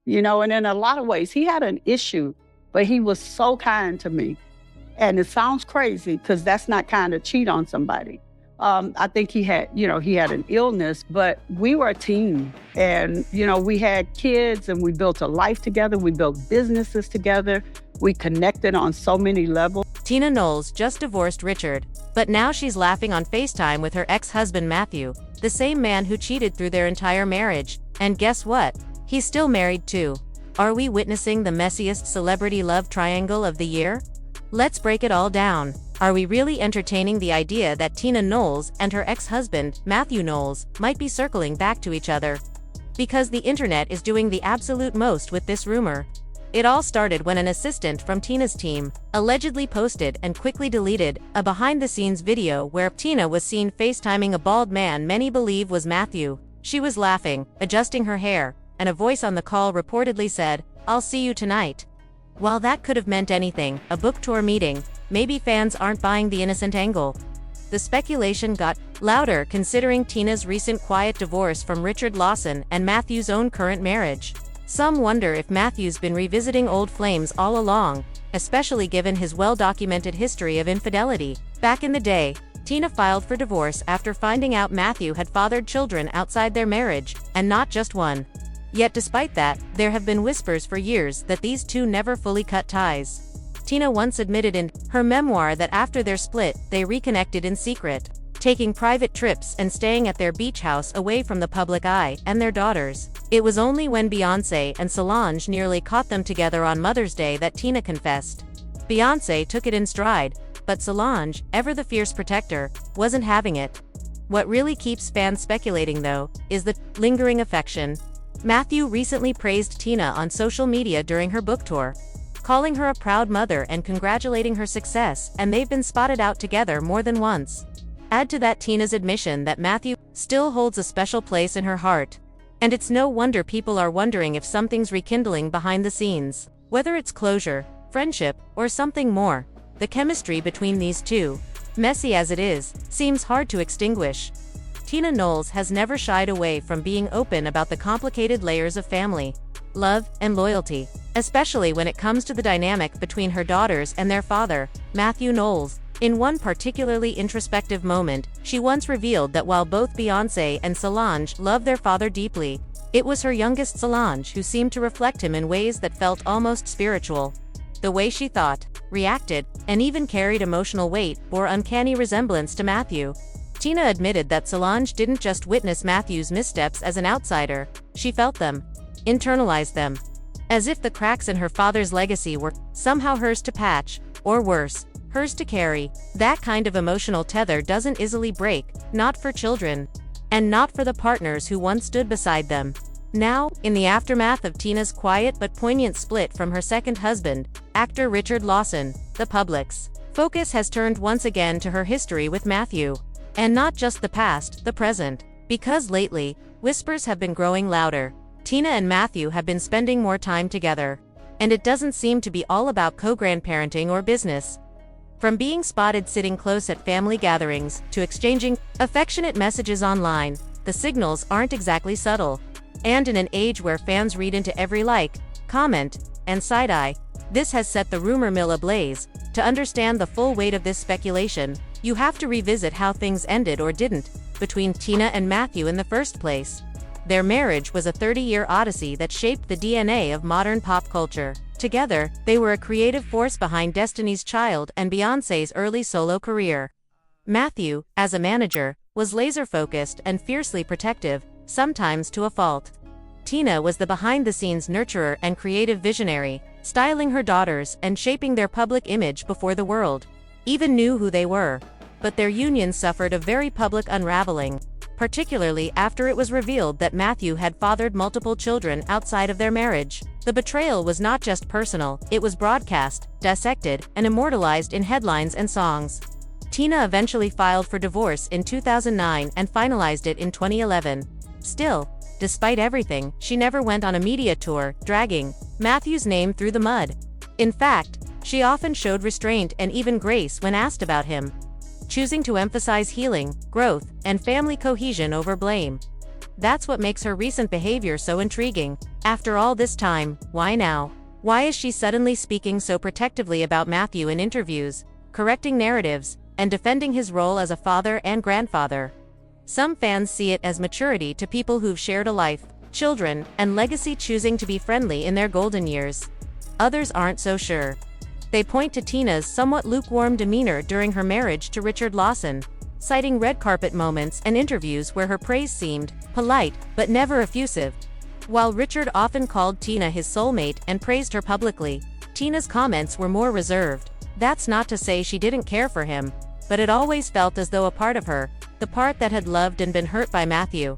And in a lot of ways, he had an issue, but he was so kind to me. And it sounds crazy because that's not kind to cheat on somebody. I think he had an illness, but we were a team. And, we had kids and we built a life together. We built businesses together. We connected on so many levels. Tina Knowles just divorced Richard, but now she's laughing on FaceTime with her ex-husband Mathew, the same man who cheated through their entire marriage. And guess what? He's still married too. Are we witnessing the messiest celebrity love triangle of the year? Let's break it all down. Are we really entertaining the idea that Tina Knowles and her ex-husband, Mathew Knowles, might be circling back to each other? Because the internet is doing the absolute most with this rumor. It all started when an assistant from Tina's team allegedly posted and quickly deleted a behind-the-scenes video where Tina was seen FaceTiming a bald man many believe was Mathew. She was laughing, adjusting her hair, and a voice on the call reportedly said, "I'll see you tonight." While that could have meant anything, a book tour meeting, maybe fans aren't buying the innocent angle. The speculation got louder considering Tina's recent quiet divorce from Richard Lawson and Mathew's own current marriage. Some wonder if Mathew's been revisiting old flames all along, especially given his well-documented history of infidelity. Back in the day, Tina filed for divorce after finding out Mathew had fathered children outside their marriage, and not just one. Yet despite that, there have been whispers for years that these two never fully cut ties. Tina once admitted in her memoir that after their split, they reconnected in secret, taking private trips and staying at their beach house away from the public eye and their daughters. It was only when Beyoncé and Solange nearly caught them together on Mother's Day that Tina confessed. Beyoncé took it in stride, but Solange, ever the fierce protector, wasn't having it. What really keeps fans speculating though, is the lingering affection. Mathew recently praised Tina on social media during her book tour, calling her a proud mother and congratulating her success, and they've been spotted out together more than once. Add to that Tina's admission that Mathew still holds a special place in her heart. And it's no wonder people are wondering if something's rekindling behind the scenes. Whether it's closure, friendship, or something more, the chemistry between these two, messy as it is, seems hard to extinguish. Tina Knowles has never shied away from being open about the complicated layers of family, love, and loyalty, especially when it comes to the dynamic between her daughters and their father, Mathew Knowles. In one particularly introspective moment, she once revealed that while both Beyoncé and Solange love their father deeply, it was her youngest Solange who seemed to reflect him in ways that felt almost spiritual. The way she thought, reacted, and even carried emotional weight bore uncanny resemblance to Mathew. Tina admitted that Solange didn't just witness Mathew's missteps as an outsider, she felt them, internalized them. As if the cracks in her father's legacy were somehow hers to patch, or worse, hers to carry. That kind of emotional tether doesn't easily break, not for children, and not for the partners who once stood beside them. Now, in the aftermath of Tina's quiet but poignant split from her second husband, actor Richard Lawson, the public's focus has turned once again to her history with Mathew. And not just the past, the present. Because lately, whispers have been growing louder. Tina and Mathew have been spending more time together. And it doesn't seem to be all about co-grandparenting or business. From being spotted sitting close at family gatherings, to exchanging affectionate messages online, the signals aren't exactly subtle. And in an age where fans read into every like, comment, and side-eye, this has set the rumor mill ablaze. To understand the full weight of this speculation, you have to revisit how things ended or didn't between Tina and Mathew in the first place. Their marriage was a 30-year odyssey that shaped the DNA of modern pop culture. Together, they were a creative force behind Destiny's Child and Beyoncé's early solo career. Mathew, as a manager, was laser-focused and fiercely protective, sometimes to a fault. Tina was the behind-the-scenes nurturer and creative visionary, styling her daughters and shaping their public image before the world even knew who they were. But their union suffered a very public unraveling, particularly after it was revealed that Mathew had fathered multiple children outside of their marriage. The betrayal was not just personal, it was broadcast, dissected, and immortalized in headlines and songs. Tina eventually filed for divorce in 2009 and finalized it in 2011. Still, despite everything, she never went on a media tour, dragging Mathew's name through the mud. In fact, she often showed restraint and even grace when asked about him, choosing to emphasize healing, growth, and family cohesion over blame. That's what makes her recent behavior so intriguing. After all this time, why now? Why is she suddenly speaking so protectively about Mathew in interviews, correcting narratives, and defending his role as a father and grandfather? Some fans see it as maturity to people who've shared a life, children, and legacy, choosing to be friendly in their golden years. Others aren't so sure. They point to Tina's somewhat lukewarm demeanor during her marriage to Lawson, citing red carpet moments and interviews where her praise seemed polite but never effusive. While Richard often called Tina his soulmate and praised her publicly, Tina's comments were more reserved. That's not to say she didn't care for him, but it always felt as though a part of her, the part that had loved and been hurt by Mathew,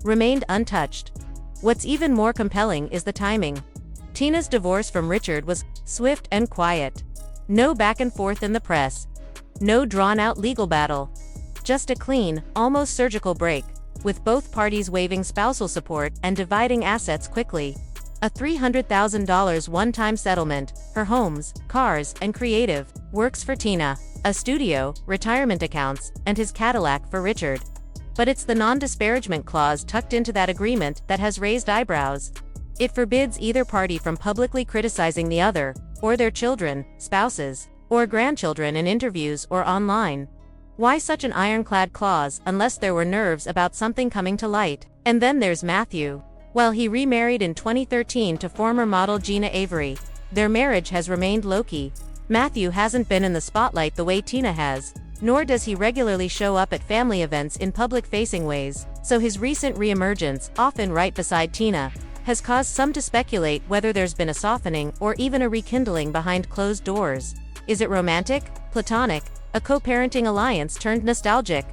remained untouched. What's even more compelling is the timing. Tina's divorce from Richard was swift and quiet. No back and forth in the press. No drawn-out legal battle. Just a clean, almost surgical break, with both parties waiving spousal support and dividing assets quickly. A $300,000 one-time settlement, her homes, cars, and creative works for Tina, a studio, retirement accounts, and his Cadillac for Richard. But it's the non-disparagement clause tucked into that agreement that has raised eyebrows. It forbids either party from publicly criticizing the other, or their children, spouses, or grandchildren in interviews or online. Why such an ironclad clause unless there were nerves about something coming to light? And then there's Mathew. While he remarried in 2013 to former model Gina Avery, their marriage has remained low-key. Mathew hasn't been in the spotlight the way Tina has, nor does he regularly show up at family events in public-facing ways, so his recent re-emergence, often right beside Tina, has caused some to speculate whether there's been a softening or even a rekindling behind closed doors. Is it romantic, platonic, a co-parenting alliance turned nostalgic?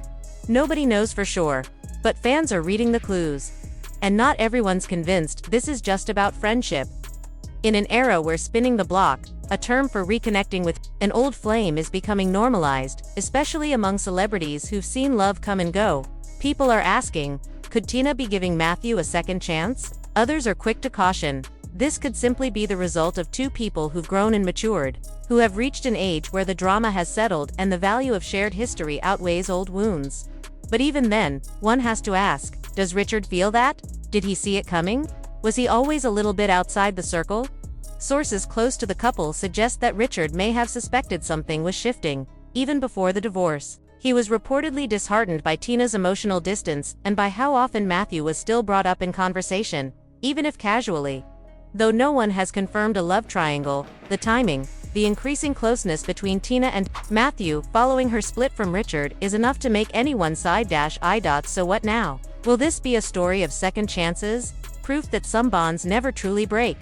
Nobody knows for sure, but fans are reading the clues. And not everyone's convinced this is just about friendship. In an era where spinning the block, a term for reconnecting with an old flame, is becoming normalized, especially among celebrities who've seen love come and go, people are asking, could Tina be giving Mathew a second chance? Others are quick to caution, this could simply be the result of two people who've grown and matured, who have reached an age where the drama has settled and the value of shared history outweighs old wounds. But even then, one has to ask, does Richard feel that? Did he see it coming? Was he always a little bit outside the circle? Sources close to the couple suggest that Richard may have suspected something was shifting, even before the divorce. He was reportedly disheartened by Tina's emotional distance and by how often Mathew was still brought up in conversation, even if casually. Though no one has confirmed a love triangle, the timing, the increasing closeness between Tina and Mathew following her split from Richard is enough to make anyone side-eye. So what now? Will this be a story of second chances, proof that some bonds never truly break?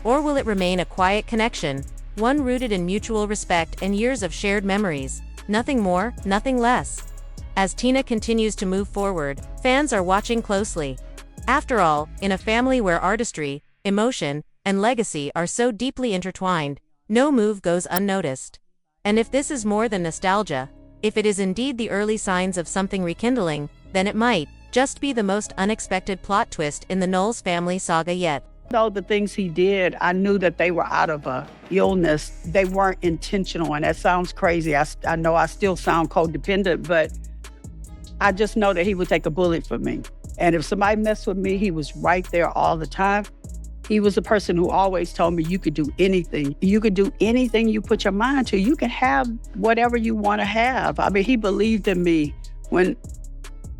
Or will it remain a quiet connection, one rooted in mutual respect and years of shared memories? Nothing more, nothing less. As Tina continues to move forward, fans are watching closely. After all, in a family where artistry, emotion, and legacy are so deeply intertwined, no move goes unnoticed. And if this is more than nostalgia, if it is indeed the early signs of something rekindling, then it might just be the most unexpected plot twist in the Knowles family saga yet. Though the things he did, I knew that they were out of a illness. They weren't intentional, and that sounds crazy. I know I still sound codependent, but I just know that he would take a bullet for me. And if somebody messed with me, he was right there all the time. He was a person who always told me you could do anything. You could do anything you put your mind to. You can have whatever you want to have. I mean, he believed in me when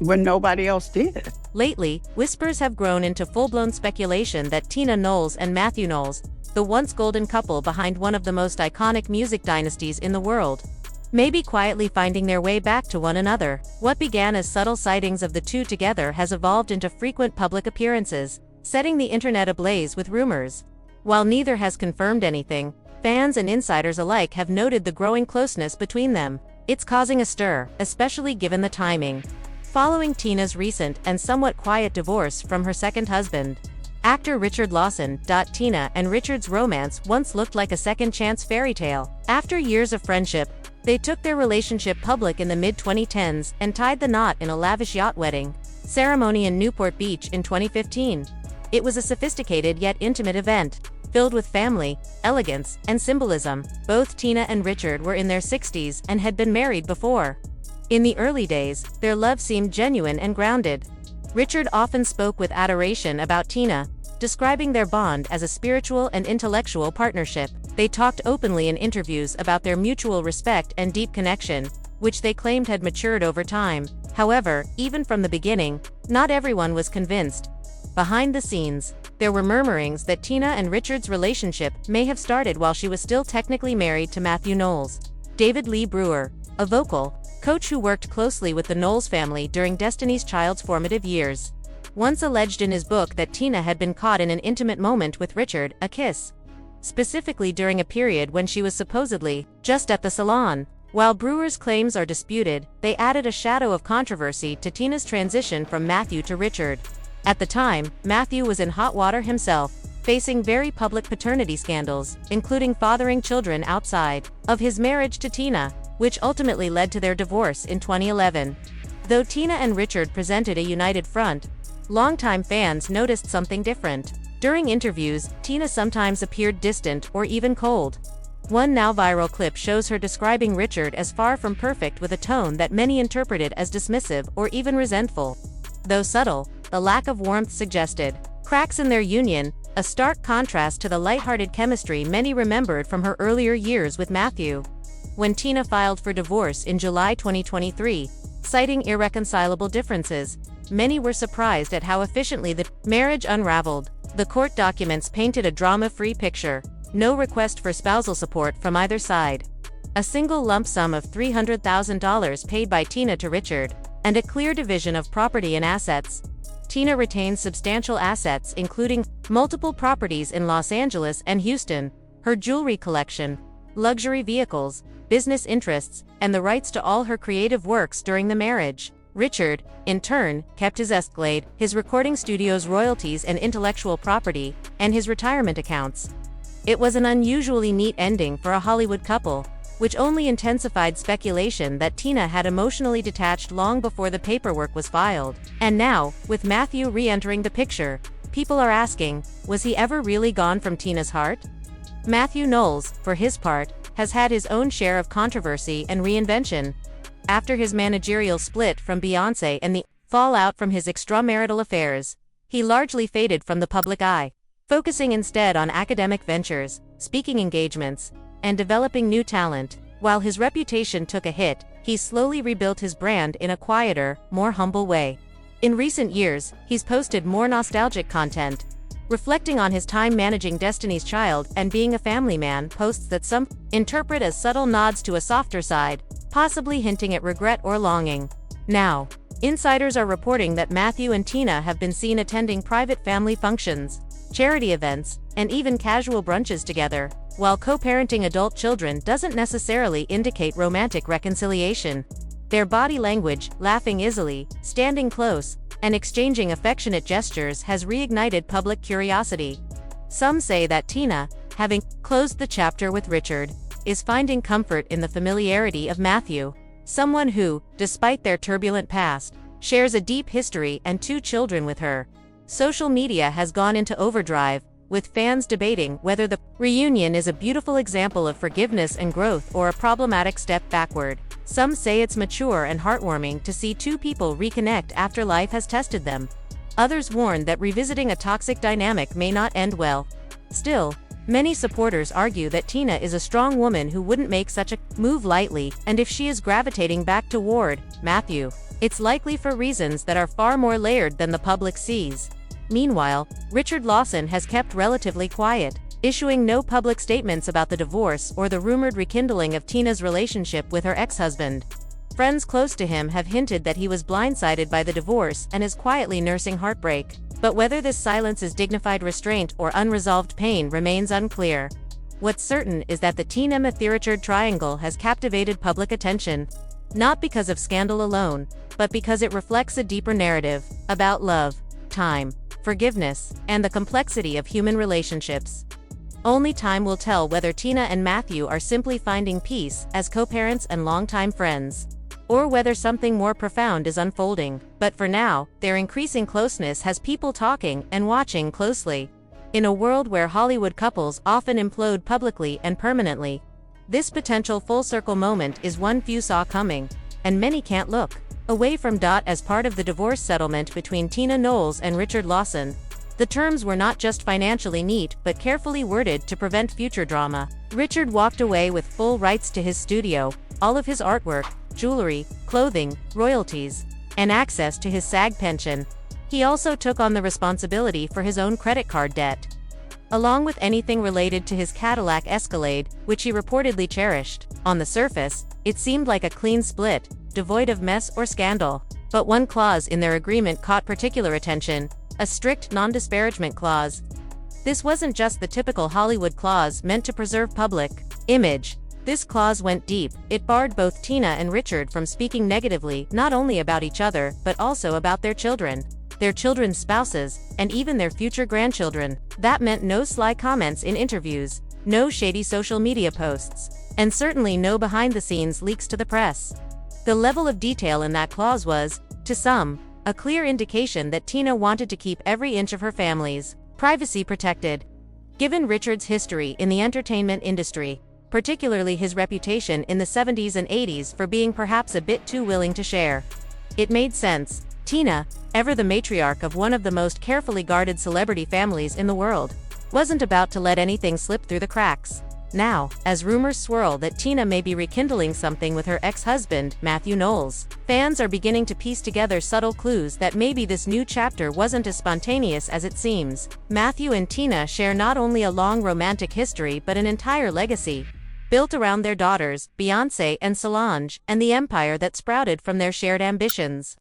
nobody else did. Lately, whispers have grown into full-blown speculation that Tina Knowles and Mathew Knowles, the once golden couple behind one of the most iconic music dynasties in the world, may be quietly finding their way back to one another. What began as subtle sightings of the two together has evolved into frequent public appearances, setting the internet ablaze with rumors. While neither has confirmed anything, fans and insiders alike have noted the growing closeness between them. It's causing a stir, especially given the timing. Following Tina's recent and somewhat quiet divorce from her second husband, actor Lawson. Tina and Richard's romance once looked like a second-chance fairy tale. After years of friendship, they took their relationship public in the mid-2010s and tied the knot in a lavish yacht wedding ceremony in Newport Beach in 2015. It was a sophisticated yet intimate event, filled with family, elegance, and symbolism. Both Tina and Richard were in their 60s and had been married before. In the early days, their love seemed genuine and grounded. Richard often spoke with adoration about Tina, describing their bond as a spiritual and intellectual partnership. They talked openly in interviews about their mutual respect and deep connection, which they claimed had matured over time. However, even from the beginning, not everyone was convinced. Behind the scenes, there were murmurings that Tina and Richard's relationship may have started while she was still technically married to Mathew Knowles. David Lee Brewer, a vocal coach who worked closely with the Knowles family during Destiny's Child's formative years, once alleged in his book that Tina had been caught in an intimate moment with Richard, a kiss, specifically during a period when she was supposedly just at the salon. While Brewer's claims are disputed, they added a shadow of controversy to Tina's transition from Mathew to Richard. At the time, Mathew was in hot water himself, facing very public paternity scandals, including fathering children outside of his marriage to Tina, which ultimately led to their divorce in 2011. Though Tina and Richard presented a united front, longtime fans noticed something different. During interviews, Tina sometimes appeared distant or even cold. One now viral clip shows her describing Richard as far from perfect with a tone that many interpreted as dismissive or even resentful. Though subtle, the lack of warmth suggested cracks in their union, a stark contrast to the lighthearted chemistry many remembered from her earlier years with Mathew. When Tina filed for divorce in July 2023, citing irreconcilable differences, many were surprised at how efficiently the marriage unraveled. The court documents painted a drama-free picture. No request for spousal support from either side. A single lump sum of $300,000 paid by Tina to Richard, and a clear division of property and assets. Tina retains substantial assets including multiple properties in Los Angeles and Houston, her jewelry collection, luxury vehicles, business interests, and the rights to all her creative works during the marriage. Richard, in turn, kept his Escalade, his recording studio's royalties and intellectual property, and his retirement accounts. It was an unusually neat ending for a Hollywood couple, which only intensified speculation that Tina had emotionally detached long before the paperwork was filed. And now, with Mathew re-entering the picture, people are asking, was he ever really gone from Tina's heart? Mathew Knowles, for his part, has had his own share of controversy and reinvention. After his managerial split from Beyoncé and the fallout from his extramarital affairs, he largely faded from the public eye, focusing instead on academic ventures, speaking engagements, and developing new talent. While his reputation took a hit, he slowly rebuilt his brand in a quieter, more humble way. In recent years, he's posted more nostalgic content, reflecting on his time managing Destiny's Child and being a family man, posts that some interpret as subtle nods to a softer side, possibly hinting at regret or longing. Now, insiders are reporting that Mathew and Tina have been seen attending private family functions, charity events, and even casual brunches together. While co-parenting adult children doesn't necessarily indicate romantic reconciliation, their body language, laughing easily, standing close, and exchanging affectionate gestures has reignited public curiosity. Some say that Tina, having closed the chapter with Richard, is finding comfort in the familiarity of Mathew, someone who, despite their turbulent past, shares a deep history and 2 children with her. Social media has gone into overdrive, with fans debating whether the reunion is a beautiful example of forgiveness and growth or a problematic step backward. Some say it's mature and heartwarming to see 2 people reconnect after life has tested them. Others warn that revisiting a toxic dynamic may not end well. Still, many supporters argue that Tina is a strong woman who wouldn't make such a move lightly, and if she is gravitating back toward Mathew, it's likely for reasons that are far more layered than the public sees. Meanwhile, Richard Lawson has kept relatively quiet, issuing no public statements about the divorce or the rumored rekindling of Tina's relationship with her ex-husband. Friends close to him have hinted that he was blindsided by the divorce and is quietly nursing heartbreak, but whether this silence is dignified restraint or unresolved pain remains unclear. What's certain is that the Tina Mathew Richard triangle has captivated public attention, not because of scandal alone, but because it reflects a deeper narrative about love, time, forgiveness, and the complexity of human relationships. Only time will tell whether Tina and Mathew are simply finding peace as co-parents and longtime friends, or whether something more profound is unfolding. But for now, their increasing closeness has people talking and watching closely. In a world where Hollywood couples often implode publicly and permanently, this potential full-circle moment is one few saw coming, and many can't look away from as part of the divorce settlement between Tina Knowles and Richard Lawson. The terms were not just financially neat but carefully worded to prevent future drama. Richard walked away with full rights to his studio, all of his artwork, jewelry, clothing, royalties, and access to his SAG pension. He also took on the responsibility for his own credit card debt, along with anything related to his Cadillac Escalade, which he reportedly cherished. On the surface, it seemed like a clean split, devoid of mess or scandal. But one clause in their agreement caught particular attention: a strict non-disparagement clause. This wasn't just the typical Hollywood clause meant to preserve public image. This clause went deep. It barred both Tina and Richard from speaking negatively not only about each other but also about their children, their children's spouses, and even their future grandchildren. That meant no sly comments in interviews, no shady social media posts, and certainly no behind-the-scenes leaks to the press. The level of detail in that clause was, to some, a clear indication that Tina wanted to keep every inch of her family's privacy protected. Given Richard's history in the entertainment industry, particularly his reputation in the 70s and 80s for being perhaps a bit too willing to share, it made sense. Tina, ever the matriarch of one of the most carefully guarded celebrity families in the world, wasn't about to let anything slip through the cracks. Now, as rumors swirl that Tina may be rekindling something with her ex-husband, Mathew Knowles, fans are beginning to piece together subtle clues that maybe this new chapter wasn't as spontaneous as it seems. Mathew and Tina share not only a long romantic history but an entire legacy, built around their daughters, Beyoncé and Solange, and the empire that sprouted from their shared ambitions.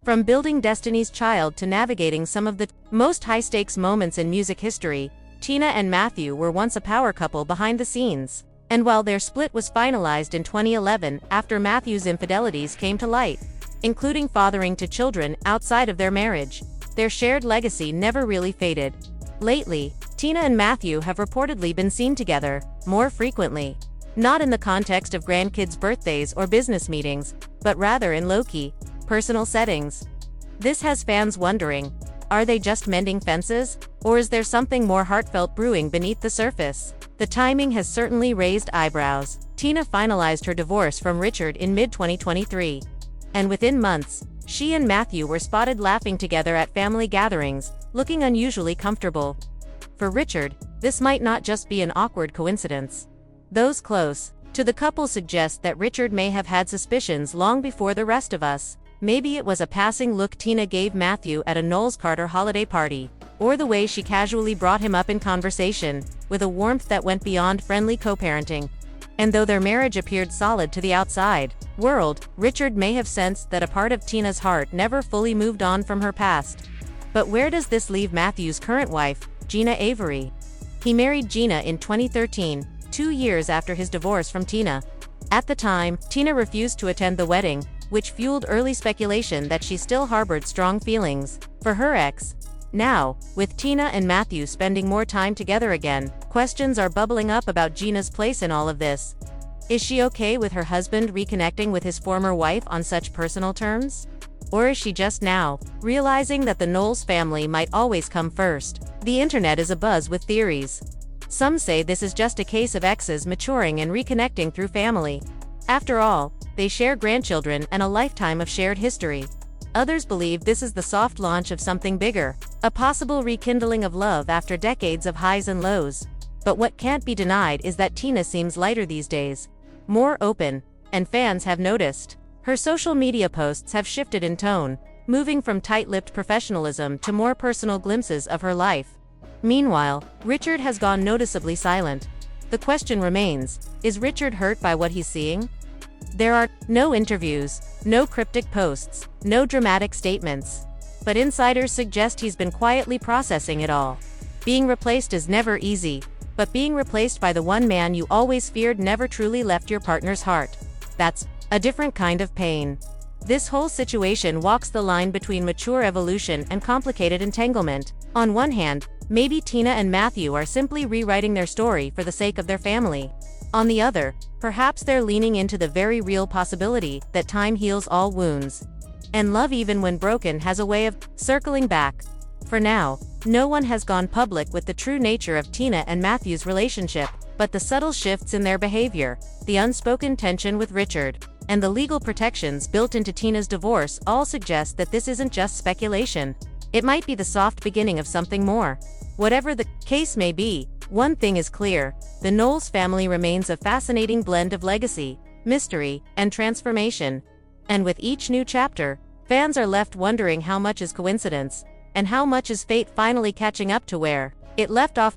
From building Destiny's Child to navigating some of the most high-stakes moments in music history, Tina and Mathew were once a power couple behind the scenes. And while their split was finalized in 2011 after Mathew's infidelities came to light, including fathering to children outside of their marriage, their shared legacy never really faded. Lately, Tina and Mathew have reportedly been seen together, more frequently. Not in the context of grandkids' birthdays or business meetings, but rather in low-key, personal settings. This has fans wondering, are they just mending fences, or is there something more heartfelt brewing beneath the surface? The timing has certainly raised eyebrows. Tina finalized her divorce from Richard in mid-2023. And within months, she and Mathew were spotted laughing together at family gatherings, looking unusually comfortable. For Richard, this might not just be an awkward coincidence. Those close to the couple suggest that Richard may have had suspicions long before the rest of us. Maybe it was a passing look Tina gave Mathew at a Knowles Carter holiday party, or the way she casually brought him up in conversation, with a warmth that went beyond friendly co-parenting. And though their marriage appeared solid to the outside world, Richard may have sensed that a part of Tina's heart never fully moved on from her past. But where does this leave Mathew's current wife, Gina Avery? He married Gina in 2013, 2 years after his divorce from Tina. At the time, Tina refused to attend the wedding, which fueled early speculation that she still harbored strong feelings for her ex. Now, with Tina and Mathew spending more time together again, questions are bubbling up about Gina's place in all of this. Is she okay with her husband reconnecting with his former wife on such personal terms? Or is she just now realizing that the Knowles family might always come first? The internet is abuzz with theories. Some say this is just a case of exes maturing and reconnecting through family. After all, they share grandchildren and a lifetime of shared history. Others believe this is the soft launch of something bigger, a possible rekindling of love after decades of highs and lows. But what can't be denied is that Tina seems lighter these days, more open, and fans have noticed. Her social media posts have shifted in tone, moving from tight-lipped professionalism to more personal glimpses of her life. Meanwhile, Richard has gone noticeably silent. The question remains, is Richard hurt by what he's seeing? There are no interviews, no cryptic posts, no dramatic statements. But insiders suggest he's been quietly processing it all. Being replaced is never easy, but being replaced by the one man you always feared never truly left your partner's heart. That's a different kind of pain. This whole situation walks the line between mature evolution and complicated entanglement. On one hand, maybe Tina and Mathew are simply rewriting their story for the sake of their family. On the other, perhaps they're leaning into the very real possibility that time heals all wounds. And love, even when broken, has a way of circling back. For now, no one has gone public with the true nature of Tina and Mathew's relationship, but the subtle shifts in their behavior, the unspoken tension with Richard, and the legal protections built into Tina's divorce all suggest that this isn't just speculation. It might be the soft beginning of something more. Whatever the case may be, one thing is clear: the Knowles family remains a fascinating blend of legacy, mystery, and transformation. And with each new chapter, fans are left wondering how much is coincidence, and how much is fate finally catching up to where it left off.